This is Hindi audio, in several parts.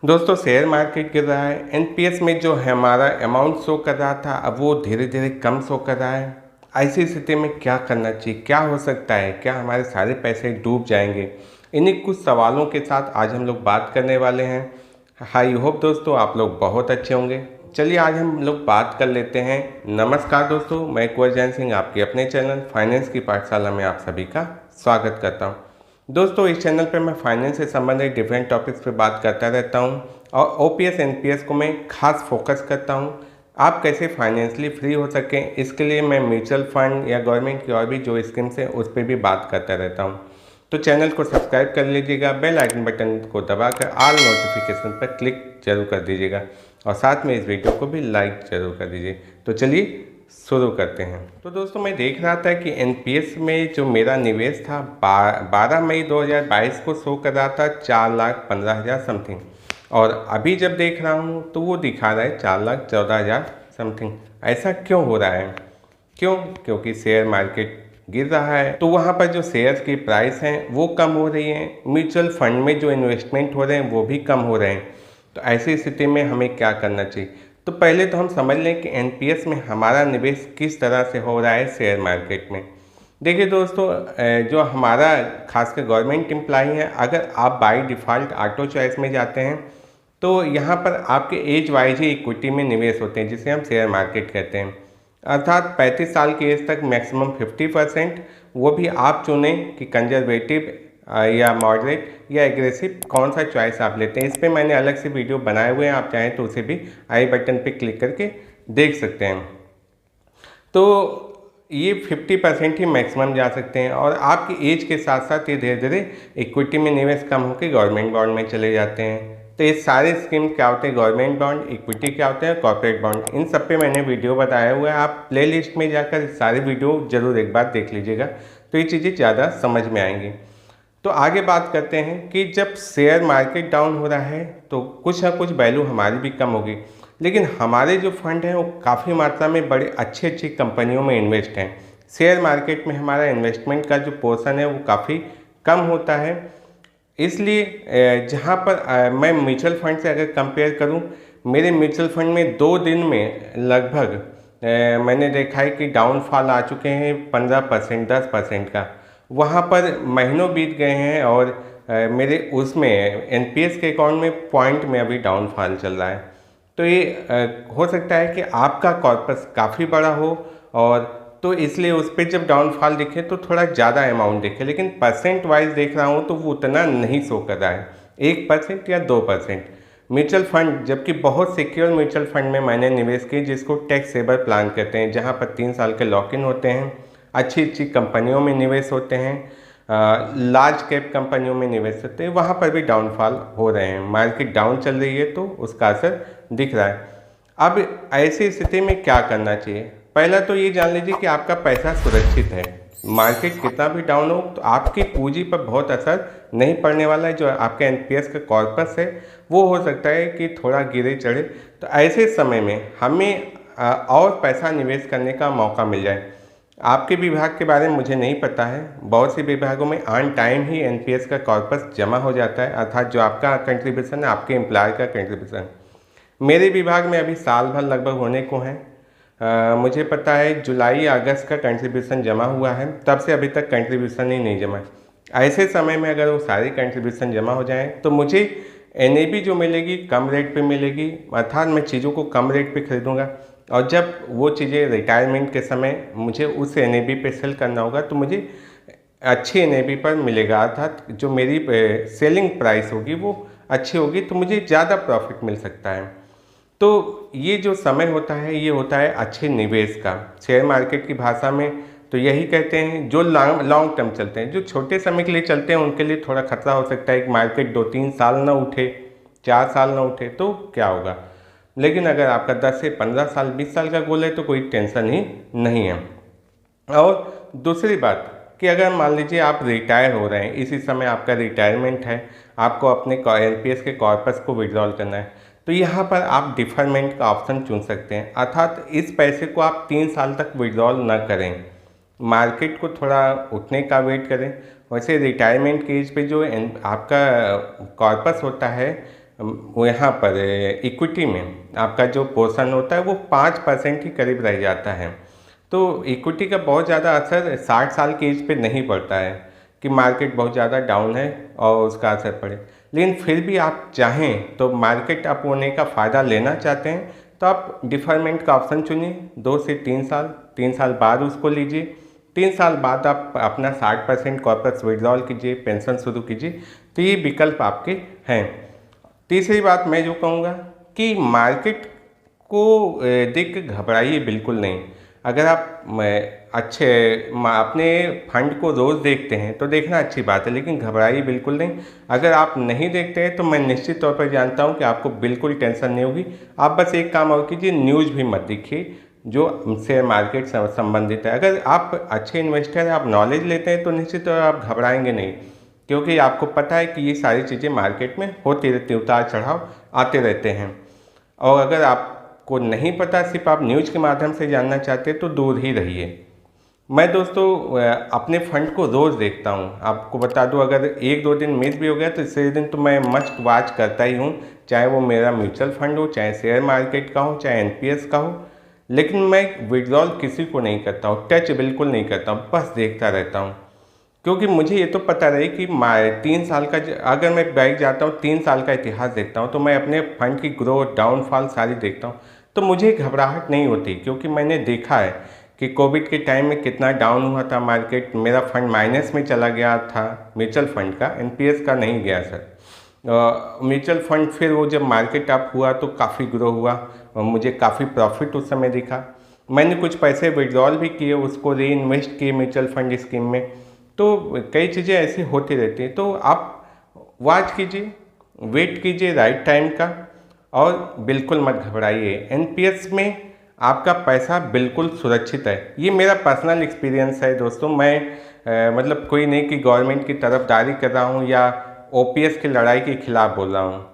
दोस्तों शेयर मार्केट गिर रहा है। एनपीएस में जो है हमारा अमाउंट शो कर रहा था, अब वो धीरे धीरे कम शो कर रहा है। ऐसी स्थिति में क्या करना चाहिए, क्या हो सकता है, क्या हमारे सारे पैसे डूब जाएंगे? इन्हीं कुछ सवालों के साथ आज हम लोग बात करने वाले हैं। हाई होप दोस्तों आप लोग बहुत अच्छे होंगे। चलिए आज हम लोग बात कर लेते हैं। नमस्कार दोस्तों, मैं कुंवर जैन सिंह आपके अपने चैनल फाइनेंस की पाठशाला में आप सभी का स्वागत करता हूँ। दोस्तों इस चैनल पर मैं फाइनेंस से संबंधित डिफरेंट टॉपिक्स पे बात करता रहता हूँ और ओपीएस एनपीएस को मैं खास फोकस करता हूँ। आप कैसे फाइनेंशियली फ्री हो सकें, इसके लिए मैं म्यूचुअल फंड या गवर्नमेंट की और भी जो स्कीम्स हैं उस पर भी बात करता रहता हूँ। तो चैनल को सब्सक्राइब कर लीजिएगा, बेल आइकन बटन को दबाकर ऑल नोटिफिकेशन पर क्लिक जरूर कर दीजिएगा और साथ में इस वीडियो को भी लाइक जरूर कर दीजिए। तो चलिए शुरू करते हैं। तो दोस्तों मैं देख रहा था कि एनपीएस में जो मेरा निवेश था 12 मई 2022 को शो कर रहा था 4,15,000 समथिंग, और अभी जब देख रहा हूँ तो वो दिखा रहा है 4,14,000 समथिंग। ऐसा क्यों हो रहा है? क्योंकि शेयर मार्केट गिर रहा है, तो वहाँ पर जो शेयर्स की प्राइस हैं वो कम हो रही हैं, म्यूचुअल फंड में जो इन्वेस्टमेंट हो रहे हैं वो भी कम हो रहे हैं। तो ऐसी स्थिति में हमें क्या करना चाहिए? तो पहले तो हम समझ लें कि एनपीएस में हमारा निवेश किस तरह से हो रहा है शेयर मार्केट में। देखिए दोस्तों, जो हमारा खासकर गवर्नमेंट एम्प्लॉई है, अगर आप बाय डिफ़ॉल्ट ऑटो चॉइस में जाते हैं तो यहाँ पर आपके एज वाइज ही इक्विटी में निवेश होते हैं, जिसे हम शेयर मार्केट कहते हैं। अर्थात 35 साल की एज तक मैक्सिमम 50%, वो भी आप चुनें कि कंजर्वेटिव या मॉडरेट या एग्रेसिव, कौन सा चॉइस आप लेते हैं। इस पर मैंने अलग से वीडियो बनाए हुए हैं, आप चाहें तो उसे भी आई बटन पे क्लिक करके देख सकते हैं। तो ये 50% ही मैक्सिमम जा सकते हैं, और आपकी एज के साथ साथ ये धीरे धीरे इक्विटी में निवेश कम होकर गवर्नमेंट बॉन्ड में चले जाते हैं। तो ये सारे स्कीम क्या होते हैं, गवर्नमेंट बॉन्ड, इक्विटी क्या होते हैं, कॉर्पोरेट बॉन्ड, इन सब पे मैंने वीडियो बताया हुआ है। आप प्लेलिस्ट में जाकर सारे वीडियो जरूर एक बार देख लीजिएगा, तो ये चीज़ें ज़्यादा समझ में आएंगी। तो आगे बात करते हैं कि जब शेयर मार्केट डाउन हो रहा है तो कुछ ना कुछ वैल्यू हमारी भी कम होगी, लेकिन हमारे जो फंड हैं वो काफ़ी मात्रा में बड़े अच्छी अच्छी कंपनियों में इन्वेस्ट हैं। शेयर मार्केट में हमारा इन्वेस्टमेंट का जो पोर्शन है वो काफ़ी कम होता है। इसलिए जहाँ पर मैं म्यूचुअल फंड से अगर कंपेयर करूँ, मेरे म्यूचुअल फंड में 2 दिन में लगभग मैंने देखा है कि डाउनफॉल आ चुके हैं 15%, 10% का। वहाँ पर महीनों बीत गए हैं और मेरे उसमें एनपीएस के अकाउंट में पॉइंट में अभी डाउनफॉल चल रहा है। तो ये हो सकता है कि आपका कॉर्पस काफ़ी बड़ा हो, और तो इसलिए उस पर जब डाउनफॉल दिखे तो थोड़ा ज़्यादा अमाउंट दिखे, लेकिन परसेंट वाइज देख रहा हूँ तो वो उतना नहीं शो कर रहा है, 1% या 2%। म्यूचुअल फंड, जबकि बहुत सिक्योर म्यूचुअल फंड में मैंने निवेश किए, जिसको टैक्स सेवर प्लान कहते हैं, जहाँ पर 3 साल के लॉक इन होते हैं, अच्छी अच्छी कंपनियों में निवेश होते हैं, लार्ज कैप कंपनियों में निवेश होते हैं, वहाँ पर भी डाउनफॉल हो रहे हैं। मार्केट डाउन चल रही है तो उसका असर दिख रहा है। अब ऐसी स्थिति में क्या करना चाहिए? पहला तो ये जान लीजिए कि आपका पैसा सुरक्षित है। मार्केट कितना भी डाउन हो तो आपकी पूंजी पर बहुत असर नहीं पड़ने वाला है। जो आपका एनपीएस का कॉर्पस है वो हो सकता है कि थोड़ा गिरे चढ़े, तो ऐसे समय में हमें और पैसा निवेश करने का मौका मिल जाए। आपके विभाग के बारे में मुझे नहीं पता है, बहुत से विभागों में ऑन टाइम ही एनपीएस का कॉर्पस जमा हो जाता है, अर्थात जो आपका कंट्रीब्यूशन है, आपके एम्प्लॉयर का कंट्रीब्यूशन। मेरे विभाग में अभी साल भर लगभग होने को है। मुझे पता है जुलाई अगस्त का कंट्रीब्यूशन जमा हुआ है, तब से अभी तक कंट्रीब्यूशन ही नहीं जमा। ऐसे समय में अगर वो सारी कंट्रीब्यूशन जमा हो जाएं तो मुझे एनएबी जो मिलेगी कम रेट पे मिलेगी, अर्थात मैं चीज़ों को कम रेट पे खरीदूंगा, और जब वो चीज़ें रिटायरमेंट के समय मुझे उस एनएबी पे सेल करना होगा तो मुझे अच्छी एनएबी पर मिलेगा, अर्थात जो मेरी सेलिंग प्राइस होगी वो अच्छी होगी, तो मुझे ज़्यादा प्रॉफिट मिल सकता है। तो ये जो समय होता है ये होता है अच्छे निवेश का। शेयर मार्केट की भाषा में तो यही कहते हैं, जो लॉन्ग टर्म चलते हैं। जो छोटे समय के लिए चलते हैं उनके लिए थोड़ा खतरा हो सकता है कि मार्केट 2-3 साल ना उठे, 4 साल ना उठे तो क्या होगा। लेकिन अगर आपका 10 से 15 साल, 20 साल का गोल है तो कोई टेंशन ही नहीं है। और दूसरी बात कि अगर मान लीजिए आप रिटायर हो रहे हैं, इसी समय आपका रिटायरमेंट है, आपको अपने एनपीएस के कॉर्पस को विड्रॉल करना है, तो यहाँ पर आप डिफरमेंट का ऑप्शन चुन सकते हैं, अर्थात इस पैसे को आप 3 साल तक विड्रॉल न करें, मार्केट को थोड़ा उठने का वेट करें। वैसे रिटायरमेंट की एज पे जो आपका कॉर्पस होता है यहाँ पर इक्विटी में आपका जो पोर्शन होता है वो 5% के करीब रह जाता है। तो इक्विटी का बहुत ज़्यादा असर 60 साल की एज पे नहीं पड़ता है कि मार्केट बहुत ज़्यादा डाउन है और उसका असर पड़े। लेकिन फिर भी आप चाहें तो मार्केट अप होने का फ़ायदा लेना चाहते हैं तो आप डिफरमेंट का ऑप्शन चुनिए 2 से 3 साल बाद उसको लीजिए। 3 साल बाद आप अपना 60% कॉर्पस विड्रॉल कीजिए, पेंशन शुरू कीजिए। तो ये विकल्प आपके हैं। तीसरी बात मैं जो कहूँगा कि मार्केट को देख के घबराइए बिल्कुल नहीं। अगर आप अपने फंड को रोज़ देखते हैं तो देखना अच्छी बात है, लेकिन घबराइए बिल्कुल नहीं। अगर आप नहीं देखते हैं तो मैं निश्चित तौर पर जानता हूं कि आपको बिल्कुल टेंशन नहीं होगी। आप बस एक काम और कीजिए, न्यूज़ भी मत देखिए जो शेयर मार्केट से संबंधित है। अगर आप अच्छे इन्वेस्टर हैं, आप नॉलेज लेते हैं तो निश्चित तौर आप घबराएंगे नहीं, क्योंकि आपको पता है कि ये सारी चीज़ें मार्केट में होती रहती, उतार चढ़ाव आते रहते हैं। और अगर आपको नहीं पता, सिर्फ आप न्यूज़ के माध्यम से जानना चाहते हैं तो दूर ही रहिए। मैं दोस्तों अपने फंड को रोज़ देखता हूँ। आपको बता दूँ, अगर 1-2 दिन मिस भी हो गया तो तीसरे दिन तो मैं मस्ट वॉच करता ही हूँ, चाहे वो मेरा म्यूचुअल फंड हो, चाहे शेयर मार्केट का हो, चाहे एनपीएस का हो। लेकिन मैं विड्रॉल किसी को नहीं करता हूँ, टच बिल्कुल नहीं करता हूँ, बस देखता रहता हूँ। क्योंकि मुझे ये तो पता रहे कि 3 साल का अगर मैं बैठ जाता हूँ, 3 साल का इतिहास देखता हूँ, तो मैं अपने फंड की ग्रोथ डाउनफॉल सारी देखता हूँ, तो मुझे घबराहट नहीं होती। क्योंकि मैंने देखा है कि कोविड के टाइम में कितना डाउन हुआ था मार्केट, मेरा फंड माइनस में चला गया था, म्यूचुअल फंड का, एनपीएस का नहीं गया सर। म्यूचुअल फंड फिर वो जब मार्केट अप हुआ तो काफ़ी ग्रो हुआ और मुझे काफ़ी प्रॉफिट उस समय दिखा। मैंने कुछ पैसे विड्रॉल भी किए, उसको री इन्वेस्ट किए म्यूचुअल फंड स्कीम में। तो कई चीज़ें ऐसी होती रहती हैं। तो आप वॉच कीजिए, वेट कीजिए राइट टाइम का, और बिल्कुल मत घबराइए। एनपीएस में आपका पैसा बिल्कुल सुरक्षित है। ये मेरा पर्सनल एक्सपीरियंस है दोस्तों। मैं मतलब कोई नहीं कि गवर्नमेंट की तरफदारी कर रहा हूँ या ओपीएस की लड़ाई के खिलाफ बोल रहा हूँ।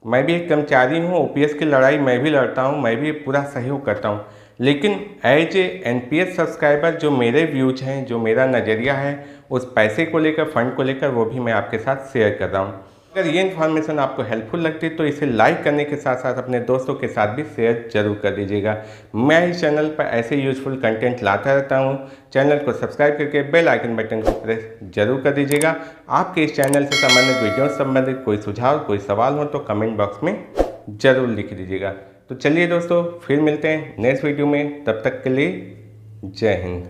मैं भी एक कर्मचारी हूँ, ओपीएस की लड़ाई मैं भी लड़ता हूँ, मैं भी पूरा सहयोग करता हूँ। लेकिन एज ए एनपीएस सब्सक्राइबर जो मेरे व्यूज हैं, जो मेरा नज़रिया है उस पैसे को लेकर, फंड को लेकर, वो भी मैं आपके साथ शेयर कर रहा हूँ। अगर ये इन्फॉर्मेशन आपको हेल्पफुल लगती है तो इसे लाइक करने के साथ साथ अपने दोस्तों के साथ भी शेयर जरूर कर दीजिएगा। मैं इस चैनल पर ऐसे यूजफुल कंटेंट लाता रहता हूँ। चैनल को सब्सक्राइब करके बेल आइकन बटन को प्रेस जरूर कर दीजिएगा। आपके इस चैनल से संबंधित वीडियो से संबंधित कोई सुझाव, कोई सवाल हो तो कमेंट बॉक्स में ज़रूर लिख दीजिएगा। तो चलिए दोस्तों, फिर मिलते हैं नेक्स्ट वीडियो में। तब तक के लिए जय हिंद।